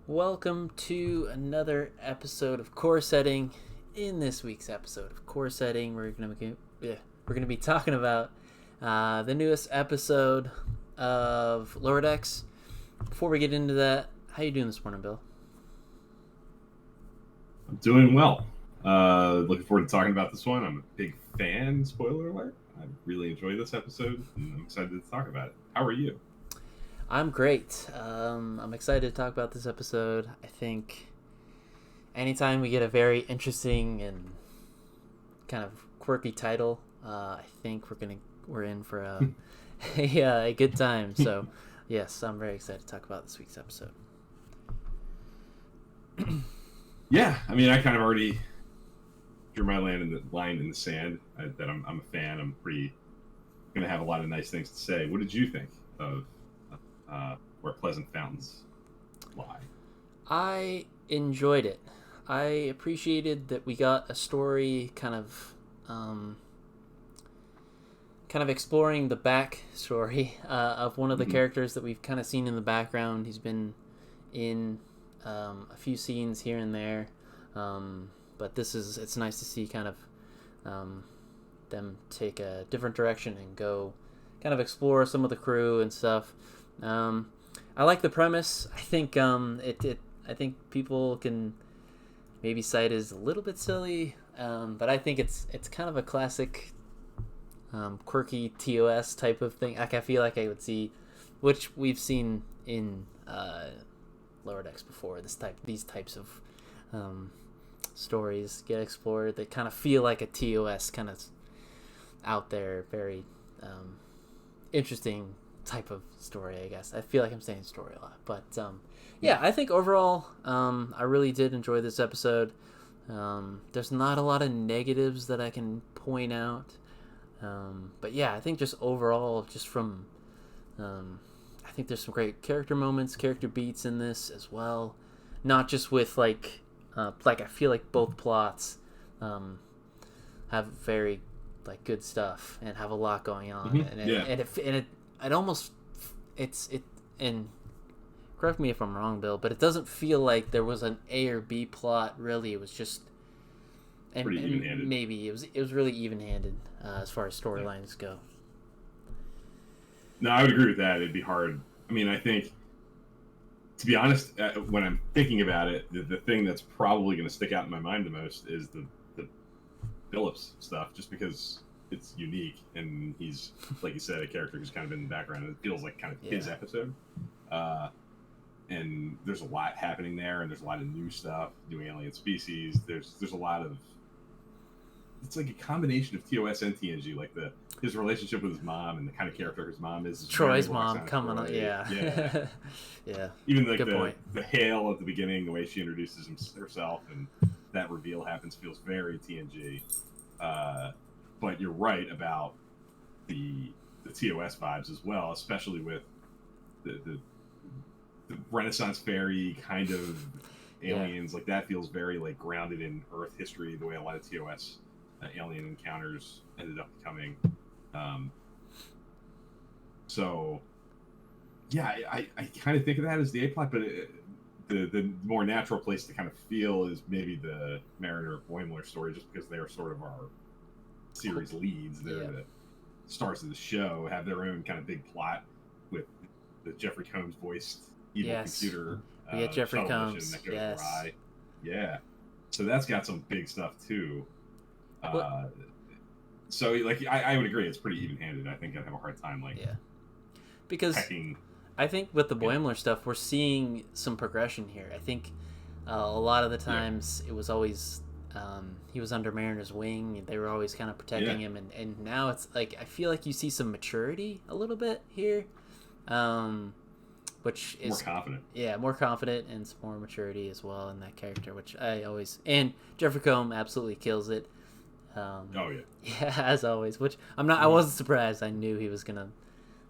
Welcome to another episode of Core Setting. In this week's episode of Core Setting, we're gonna be talking about the newest episode of Lower Decks. Before we get into that, how you doing this morning, Bill? I'm doing well. Looking forward to talking about this one. I'm a big fan, spoiler alert. I really enjoyed this episode, and I'm excited to talk about it. How are you? I'm great. I'm excited to talk about this episode. I think anytime we get a very interesting and kind of quirky title, I think we're in for a good time. So, yes, I'm very excited to talk about this week's episode. Yeah, I mean, I kind of already drew my line in the sand. That I'm a fan. I'm pretty going to have a lot of nice things to say. What did you think of Where Pleasant Fountains Lie? I enjoyed it. I appreciated that we got a story kind of exploring the backstory of one of the Mm-hmm. characters that we've kind of seen in the background. He's been in a few scenes here and there, but it's nice to see kind of them take a different direction and go kind of explore some of the crew and stuff. I like the premise. I think I think people can maybe cite as a little bit silly, but I think it's kind of a classic quirky TOS type of thing. Like I feel like I would see, which we've seen in Lower Decks before. These types of stories get explored. They kind of feel like a TOS kind of out there, very interesting type of story. I guess I feel like I'm saying story a lot, but yeah, I think overall, I really did enjoy this episode. There's not a lot of negatives that I can point out. But yeah, I think just overall, just from, I think there's some great character moments, character beats in this as well. Not just with like I feel like both plots, have very like good stuff and have a lot going on, Mm-hmm. Yeah. it almost it and correct me if I'm wrong, Bill, but it doesn't feel like there was an A or B plot really. It was just Pretty and even-handed. maybe it was really even-handed as far as Yeah. storylines go. No, I would agree with that. It'd be hard. I mean, I think, to be honest, when I'm thinking about it, the thing that's probably going to stick out in my mind the most is the Phillips stuff, just because it's unique and he's, like you said, a character who's kind of in the background. And it feels like kind of his Yeah. episode. Uh, and there's a lot happening there, and there's a lot of new stuff, new alien species. There's a lot of, it's like a combination of TOS and TNG, like the his relationship with his mom and the kind of character his mom is very Troy's mom Roxanne coming on, Troy. yeah. Yeah, Yeah, even like good point. the hail at the beginning, the way she introduces herself, and that reveal happens feels very TNG. But you're right about the TOS vibes as well, especially with the Renaissance fairy kind of Yeah. aliens. Like that feels very like grounded in Earth history, the way a lot of TOS alien encounters ended up becoming. Um, so yeah, I kind of think of that as the A plot, but the more natural place to kind of feel is maybe the Mariner Boimler story, just because they're sort of our series leads. They're Yeah. the stars of the show, have their own kind of big plot with the Jeffrey Combs voiced evil Yes. computer We get Jeffrey shuttle mission Combs. that goes Yes. awry. Yeah, so that's got some big stuff too. What? So like I would agree, it's pretty even-handed. I think I'd have a hard time like Yeah. Because pecking. I think with the Yeah. Boimler stuff, we're seeing some progression here. I think a lot of the Yeah. times it was always he was under Mariner's wing. They were always kind of protecting Yeah. him, and now it's like I feel like you see some maturity a little bit here, which More is confident. yeah, more confident and some more maturity as well in that character, which I always and Jeffrey Combs absolutely kills it. Oh yeah. Yeah, as always. Which I wasn't surprised. I knew he was gonna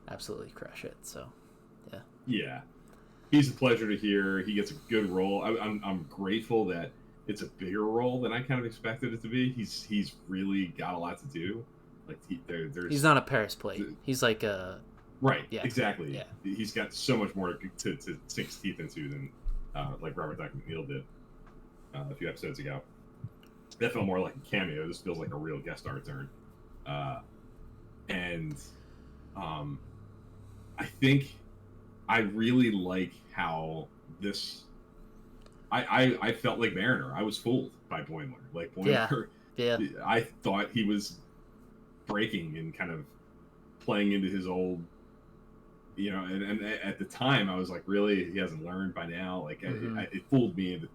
absolutely crush it. So yeah, Yeah, he's a pleasure to hear. He gets a good role. I'm grateful that it's a bigger role than I kind of expected it to be. He's really got a lot to do. Like there's he's not a Paris plate. He's like a right, yeah, exactly. yeah. He's got so much more to sink his teeth into than like Robert Downey McNeil did a few episodes ago. That felt more like a cameo. This feels like a real guest star turn. And I think I really like how this. I felt like Mariner. I was fooled by Boimler. Like Boimler, yeah. I thought he was breaking and kind of playing into his old, and at the time I was like, really, he hasn't learned by now. Like it fooled me into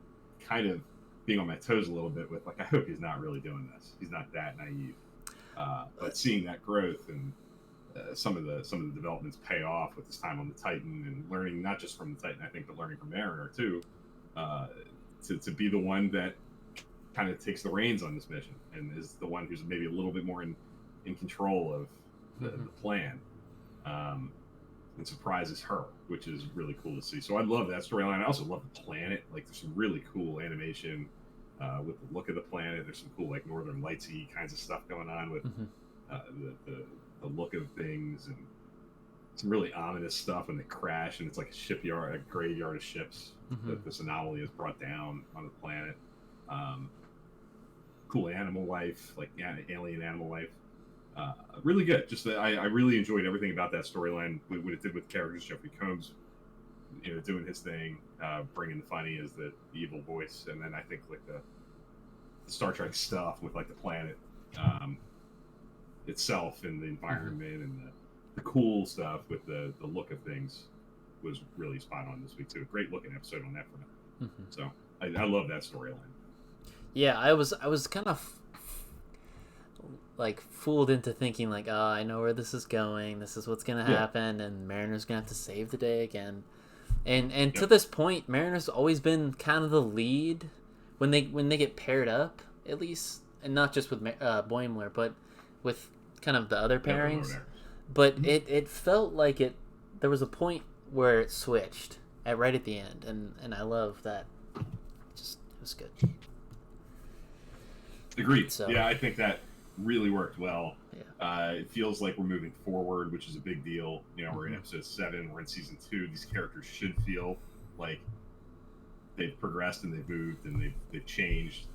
kind of being on my toes a little bit with like, I hope he's not really doing this. He's not that naive. But seeing that growth and some of the developments pay off with his time on the Titan and learning not just from the Titan, I think, but learning from Mariner too, to be the one that kind of takes the reins on this mission and is the one who's maybe a little bit more in control of the plan, and surprises her, which is really cool to see. So I love that storyline. I also love the planet. Like, there's some really cool animation with the look of the planet. There's some cool like Northern Lights-y kinds of stuff going on with the look of things, and some really ominous stuff when they crash and it's like a shipyard, a graveyard of ships that this anomaly is brought down on the planet. Cool animal life, like alien animal life. Really good. Just I really enjoyed everything about that storyline. What it did with characters, Jeffrey Combs, doing his thing, bringing the funny as the evil voice, and then I think like the Star Trek stuff with like the planet itself and the environment and the cool stuff with the look of things was really spot on this week too. Great looking episode on that front. So I love that storyline. Yeah, I was kind of like fooled into thinking like, oh, I know where this is going. This is what's gonna happen, and Mariner's gonna have to save the day again. And to this point, Mariner's always been kind of the lead when they get paired up, at least, and not just with Boimler, but with kind of the other pairings. But it felt like there was a point where it switched right at the end, and I love that. It was good. Agreed. So, yeah, I think that really worked well. Yeah. It feels like we're moving forward, which is a big deal. We're in episode 7, we're in season 2. These characters should feel like they've progressed and they've moved and they've changed,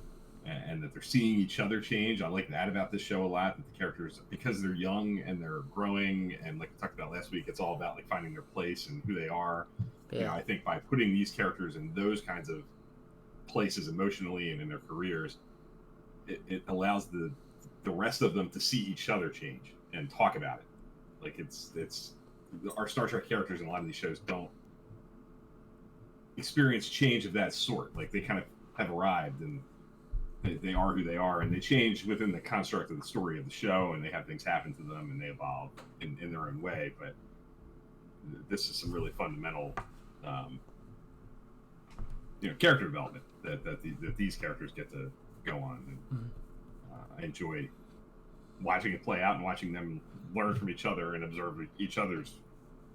and that they're seeing each other change. I like that about this show a lot, that the characters, because they're young and they're growing, and like we talked about last week, it's all about like finding their place and who they are. Yeah. I think by putting these characters in those kinds of places emotionally and in their careers, it allows the rest of them to see each other change and talk about it. Like it's our Star Trek characters in a lot of these shows don't experience change of that sort. Like they kind of have arrived and they are who they are, and they change within the construct of the story of the show, and they have things happen to them and they evolve in their own way. But this is some really fundamental character development that these characters get to go on, and I enjoy watching it play out and watching them learn from each other and observe each other's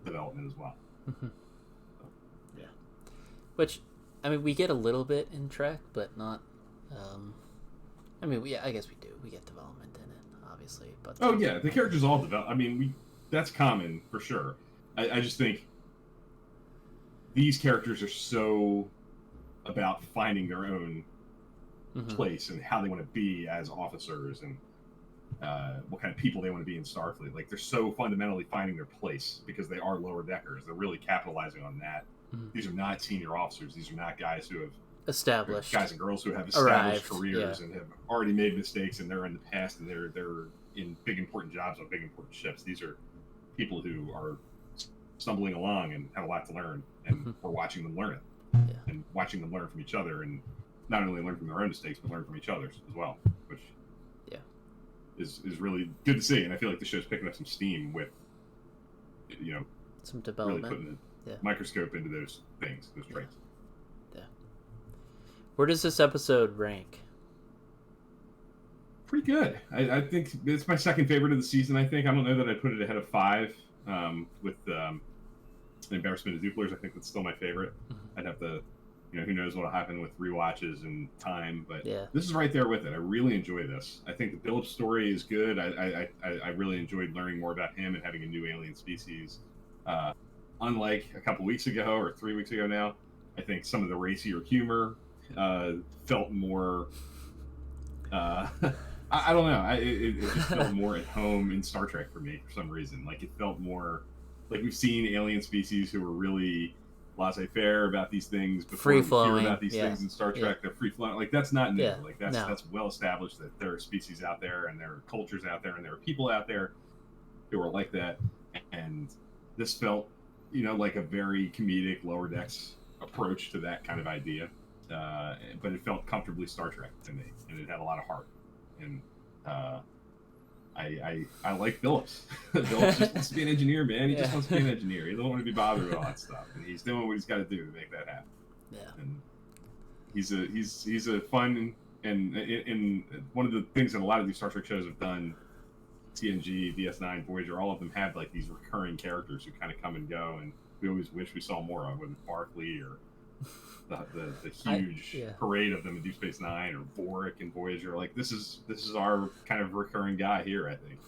development as well. So. Yeah, which I mean we get a little bit in Trek, but not. I guess we do. We get development in it, obviously, but the characters all develop. I mean, that's common for sure. I just think these characters are so about finding their own place and how they want to be as officers and what kind of people they want to be in Starfleet. Like they're so fundamentally finding their place because they are lower deckers. They're really capitalizing on that. These are not senior officers. These are not guys who have established guys and girls who have established careers and have already made mistakes, and they're in the past and they're in big important jobs on big important ships. These are people who are stumbling along and have a lot to learn, and we're watching them learn it and watching them learn from each other, and not only learn from their own mistakes but learn from each other's as well, which is really good to see. And I feel like the show's picking up some steam with some development, really putting a microscope into those things, those traits. Where does this episode rank? Pretty good. I think it's my second favorite of the season. I don't know that I put it ahead of 5 with Embarrassment of Duplers. I think that's still my favorite. I'd have to, who knows what'll happen with rewatches and time, but this is right there with it. I really enjoy this. I think the Billups story is good. I really enjoyed learning more about him and having a new alien species. Unlike a couple weeks ago or 3 weeks ago now, I think some of the racier humor felt more. I don't know. It just felt more at home in Star Trek for me for some reason. Like it felt more like we've seen alien species who were really laissez-faire about these things before Free we hear flowing. about these things in Star Trek. They're free flowing. Like that's not new. Yeah. Like that's well established that there are species out there and there are cultures out there and there are people out there who are like that. And this felt, like a very comedic Lower Decks approach to that kind of idea. But it felt comfortably Star Trek to me, and it had a lot of heart. And I like Phillips. Phillips just wants to be an engineer, man. He just wants to be an engineer. He doesn't want to be bothered with all that stuff, and he's doing what he's got to do to make that happen. Yeah. And he's a fun and in one of the things that a lot of these Star Trek shows have done. TNG, DS9, Voyager, all of them have like these recurring characters who kind of come and go, and we always wish we saw more of, whether it's Barclay or the huge parade of them in Deep Space Nine, or Vorik and Voyager. Like this is our kind of recurring guy here, I think.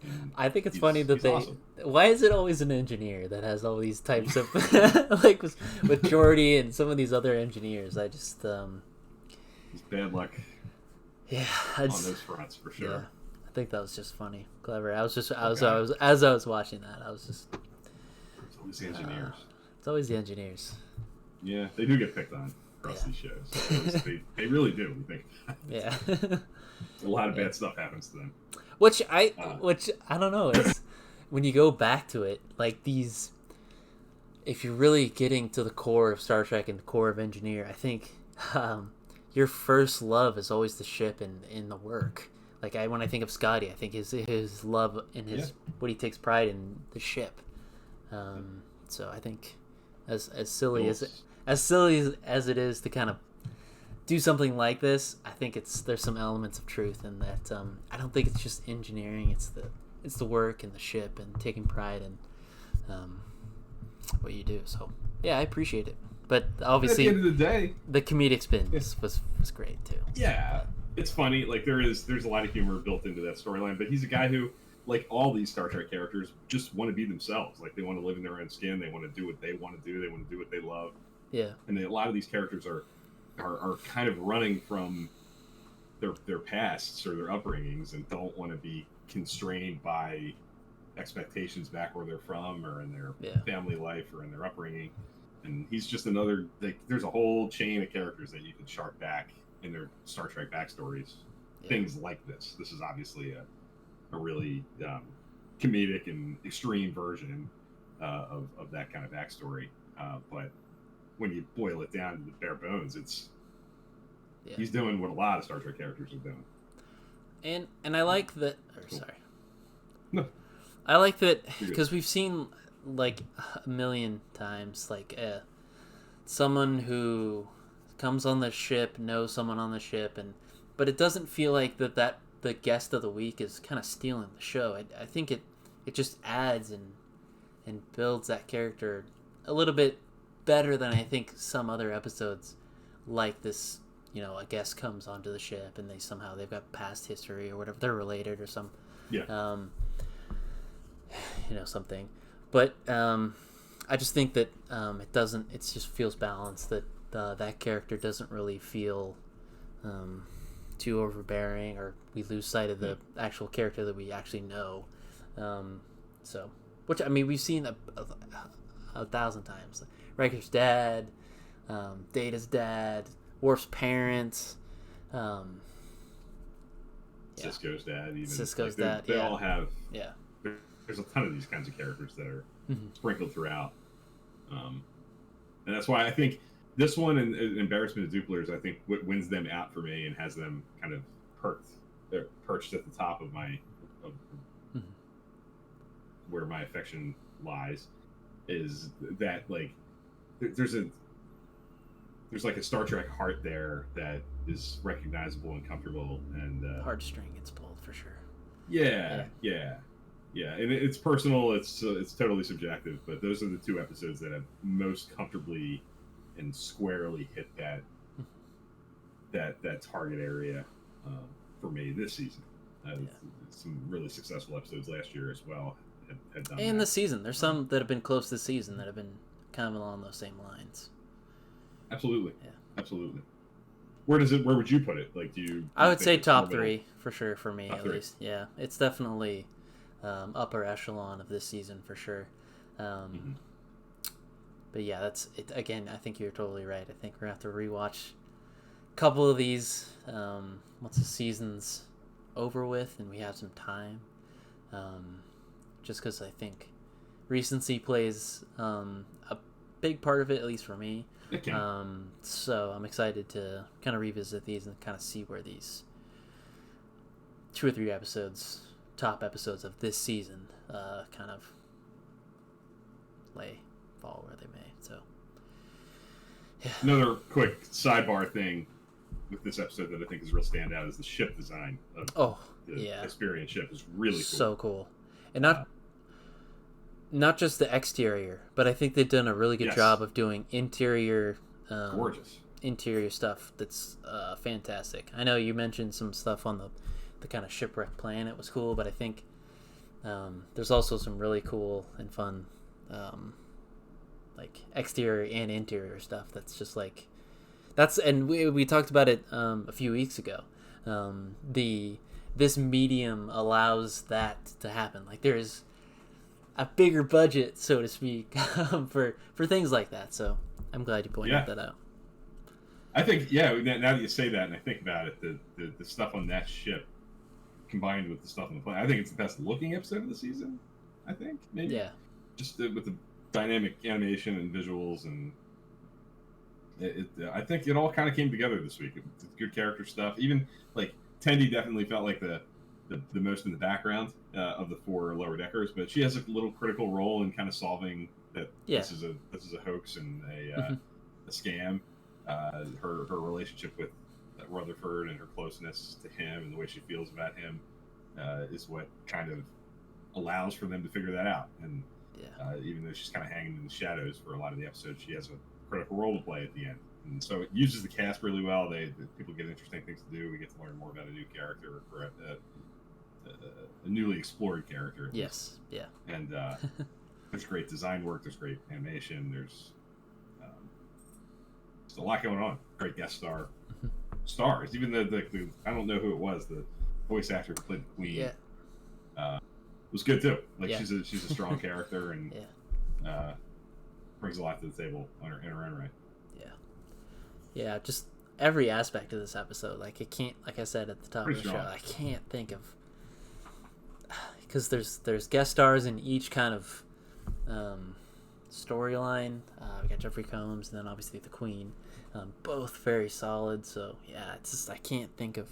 And I think it's funny that awesome. Why is it always an engineer that has all these types of like with Geordi and some of these other engineers? I just it's bad luck. Yeah, on those fronts for sure. Yeah. I think that was just funny, clever. As I was watching that, I was just. It's always the engineers. It's always the engineers. Yeah, they do get picked on across these shows. They really do. We think. Yeah. A lot of bad stuff happens to them. Which I don't know. It's when you go back to it, like these. If you're really getting to the core of Star Trek and the core of engineer, I think your first love is always the ship and the work. Like when I think of Scotty, I think his love and what he takes pride in the ship. So I think as silly as it is to kind of do something like this, I think there's some elements of truth in that. I don't think it's just engineering; it's the work and the ship and taking pride in what you do. So yeah, I appreciate it. But obviously, at the end of the day, the comedic spin was great too. Yeah. It's funny, like there's a lot of humor built into that storyline, but he's a guy who, like all these Star Trek characters, just want to be themselves. Like they want to live in their own skin, they want to do what they want to do, they want to do what they love. Yeah. And a lot of these characters are kind of running from their pasts or their upbringings and don't want to be constrained by expectations back where they're from or in their family life or in their upbringing. And he's just another, like there's a whole chain of characters that you could chart back in their Star Trek backstories, things like this. This is obviously a really comedic and extreme version of that kind of backstory. But when you boil it down to the bare bones, he's doing what a lot of Star Trek characters are doing. And I like that. Sorry. No. I like that because we've seen like a million times like someone who comes on the ship, knows someone on the ship, but it doesn't feel like that the guest of the week is kind of stealing the show. I think it just adds and builds that character a little bit better than I think some other episodes like this. A guest comes onto the ship and they've got past history or whatever, they're related or some something. But I just think that it just feels balanced, that that character doesn't really feel too overbearing, or we lose sight of the actual character that we actually know. Which I mean, we've seen a 1,000 times. Riker's dad, Data's dad, Worf's parents, Cisco's dad. Even Cisco's dad. They all have. Yeah. There's a ton of these kinds of characters that are sprinkled throughout, and that's why I think this one and Embarrassment of Duplers, I think what wins them out for me and has them kind of perched at the top of where my affection lies, is that like there's like a Star Trek heart there that is recognizable and comfortable, and heartstring gets pulled for sure. Yeah, and it's personal. It's totally subjective, but those are the two episodes that have most comfortably and squarely hit that target area for me this season. Some really successful episodes last year as well had done. And this season, there's some that have been close this season that have been kind of along those same lines. Absolutely. Yeah. Absolutely. Where would you put it? Like, I would think say it's in the top middle? three for sure for me Top at three. least. Yeah, it's definitely upper echelon of this season for sure. Um, Hmm. but yeah, that's it. Again, I think you're totally right. I think we're gonna have to rewatch a couple of these once the season's over with and we have some time. Um, just because I think recency plays a big part of it, at least for me. It can. So I'm excited to kind of revisit these and kind of see where these 2 or 3 episodes, top episodes of this season, kind of fall where they may. So, yeah. Another quick sidebar thing with this episode that I think is a real standout is the ship design of Oh, the yeah. Hesperian ship is really cool. So cool. And not just the exterior, but I think they've done a really good Yes. job of doing interior Gorgeous. interior stuff that's fantastic. I know you mentioned some stuff on the kind of shipwreck planet was cool, but I think there's also some really cool and fun like exterior and interior stuff that's just like and we talked about it a few weeks ago. This medium allows that to happen. Like there's a bigger budget, so to speak, for things like that. So I'm glad you pointed that out. I think, yeah, now that you say that and I think about it, the stuff on that ship combined with the stuff on the planet, I think it's the best looking episode of the season. I think, maybe. Yeah. Just with the dynamic animation and visuals, and I think it all kind of came together this week. It's good character stuff. Even, like, Tendi definitely felt like the most in the background of the 4 lower deckers, but she has a little critical role in kind of solving that this is a hoax and a scam. Her relationship with Rutherford and her closeness to him and the way she feels about him is what kind of allows for them to figure that out. And even though she's kind of hanging in the shadows for a lot of the episodes, she has a critical role to play at the end. And so it uses the cast really well. People get interesting things to do. We get to learn more about a new character or a newly explored character. Yes. Yeah. And there's great design work. There's great animation. There's a lot going on. Great guest stars. Even the I don't know who it was. The voice actor who played the Queen. Was good too. Like she's a strong character and brings a lot to the table in her own right. Yeah, just every aspect of this episode. Like like I said at the top of the show, I can't think of because there's guest stars in each kind of storyline. We got Jeffrey Combs and then obviously the Queen, both very solid. So yeah, it's just I can't think of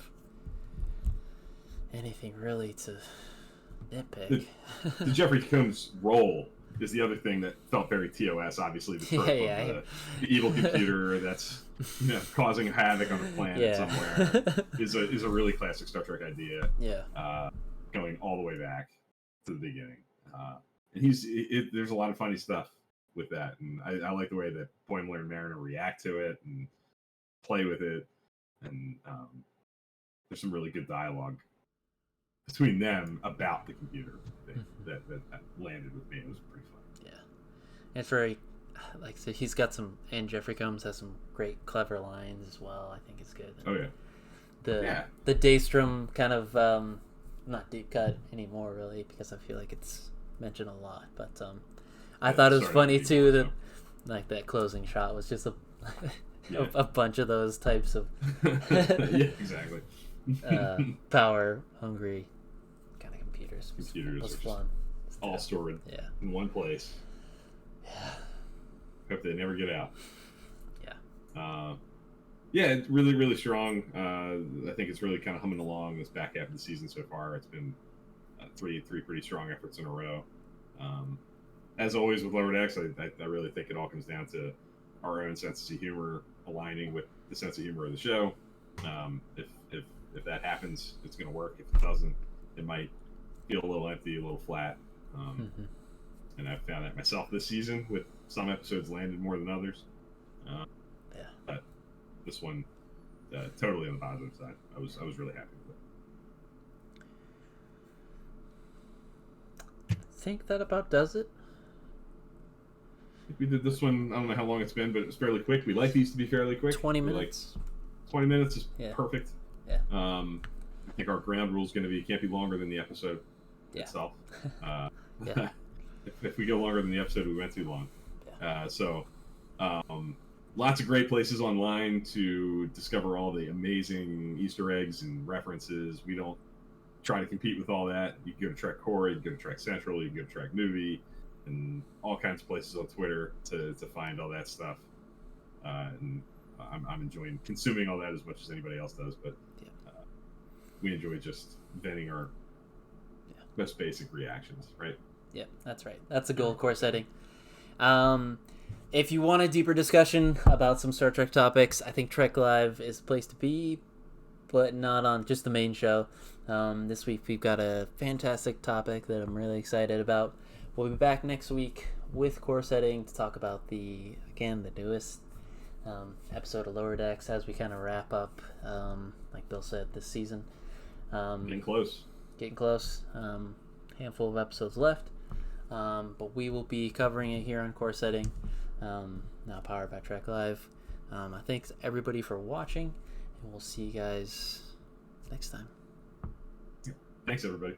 anything really to nitpick. The Jeffrey Combs role is the other thing that felt very TOS. Obviously, the trope of the evil computer that's causing havoc on a planet somewhere is a really classic Star Trek idea. Going all the way back to the beginning, and there's a lot of funny stuff with that, and I like the way that Boimler and Mariner react to it and play with it, and there's some really good dialogue between them about the computer that landed with me. It was pretty fun. Yeah, and it's very so he's got some, and Jeffrey Combs has some great clever lines as well. I think it's good. And the Daystrom kind of not deep cut anymore really because I feel like it's mentioned a lot, but I thought it was funny too that like that closing shot was just a bunch of those types of exactly power hungry kind of computers. Computers was are fun. All stored in one place. Yeah. Hope they never get out. Yeah. It's really, really strong. I think it's really kind of humming along this back half of the season so far. It's been three pretty strong efforts in a row. As always with Lower Decks, I really think it all comes down to our own sense of humor aligning with the sense of humor of the show. If that happens, it's going to work. If it doesn't, it might feel a little empty, a little flat. And I've found that myself this season with some episodes landed more than others. But this one, totally on the positive side. I was really happy with it. I think that about does it. We did this one. I don't know how long it's been, but it was fairly quick. We like these to be fairly quick. 20 minutes. 20 minutes is perfect. Yeah. I think our ground rule is going to be can't be longer than the episode itself. If we go longer than the episode, we went too long. Lots of great places online to discover all the amazing Easter eggs and references. We don't try to compete with all that. You can go to Trek Core, you can go to Trek Central, you can go to Trek Movie, and all kinds of places on Twitter to find all that stuff. And I'm enjoying consuming all that as much as anybody else does, but we enjoy just venting our most basic reactions, right? Yeah, that's right. That's a goal of Core Setting. If you want a deeper discussion about some Star Trek topics, I think Trek Live is the place to be, but not on just the main show. This week we've got a fantastic topic that I'm really excited about. We'll be back next week with Core Setting to talk about the newest episode of Lower Decks as we kind of wrap up, like Bill said, this season. Getting close. Handful of episodes left. But we will be covering it here on Core Setting, now powered by Trek Live. I thank everybody for watching, and we'll see you guys next time. Thanks, everybody.